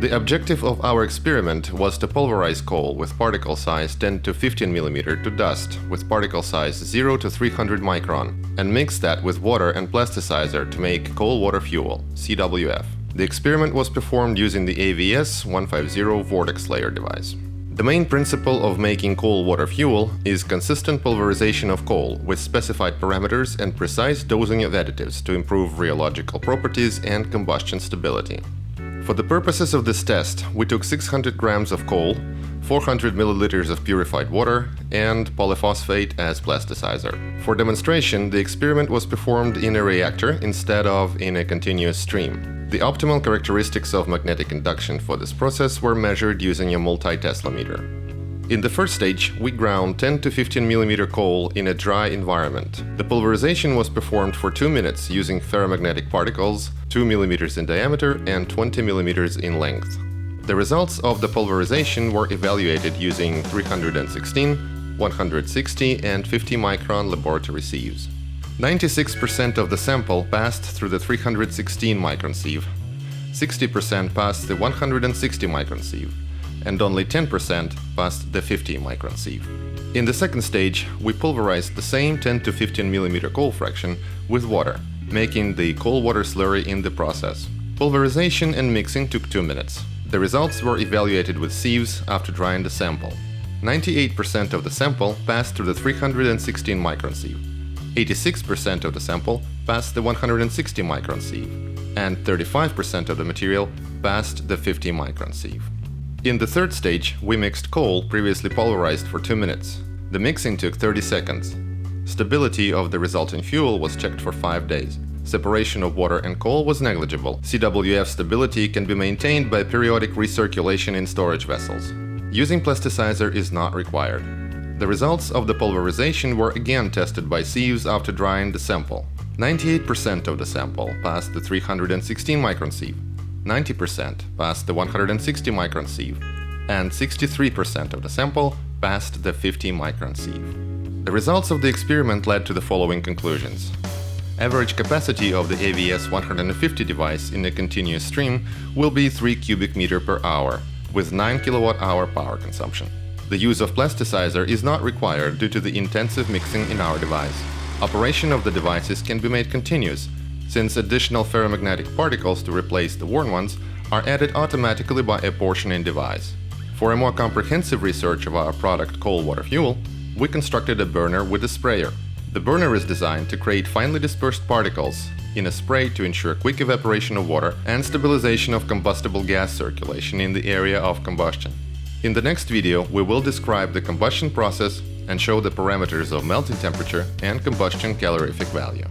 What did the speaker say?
The objective of our experiment was to pulverize coal with particle size 10 to 15 mm to dust with particle size 0 to 300 micron and mix that with water and plasticizer to make coal water fuel, CWF. The experiment was performed using the AVS Vortex Layer Device. The main principle of making coal water fuel is consistent pulverization of coal with specified parameters and precise dosing of additives to improve rheological properties and combustion stability. For the purposes of this test, we took 600 grams of coal, 400 milliliters of purified water, and polyphosphate as plasticizer. For demonstration, the experiment was performed in a reactor instead of in a continuous stream. The optimal characteristics of magnetic induction for this process were measured using a multi-Tesla meter. In the first stage, we ground 10 to 15 mm coal in a dry environment. The pulverization was performed for 2 minutes using ferromagnetic particles 2 mm in diameter and 20 mm in length. The results of the pulverization were evaluated using 316, 160 and 50 micron laboratory sieves. 96% of the sample passed through the 316 micron sieve, 60% passed the 160 micron sieve, and only 10% passed the 50 micron sieve. In the second stage, we pulverized the same 10 to 15 mm coal fraction with water, making the coal water slurry in the process. Pulverization and mixing took 2 minutes. The results were evaluated with sieves after drying the sample. 98% of the sample passed through the 316 micron sieve, 86% of the sample passed the 160 micron sieve, and 35% of the material passed the 50 micron sieve. In the third stage, we mixed coal previously pulverized for 2 minutes. The mixing took 30 seconds. Stability of the resulting fuel was checked for 5 days. Separation of water and coal was negligible. CWF stability can be maintained by periodic recirculation in storage vessels. Using plasticizer is not required. The results of the pulverization were again tested by sieves after drying the sample. 98% of the sample passed the 316 micron sieve, 90% passed the 160 micron sieve, and 63% of the sample passed the 50 micron sieve. The results of the experiment led to the following conclusions. Average capacity of the AVS 150 device in a continuous stream will be 3 cubic meter per hour, with 9 kWh power consumption. The use of plasticizer is not required due to the intensive mixing in our device. Operation of the devices can be made continuous, since additional ferromagnetic particles to replace the worn ones are added automatically by a portioning device. For a more comprehensive research of our product coal water fuel, we constructed a burner with a sprayer. The burner is designed to create finely dispersed particles in a spray to ensure quick evaporation of water and stabilization of combustible gas circulation in the area of combustion. In the next video, we will describe the combustion process and show the parameters of melting temperature and combustion calorific value.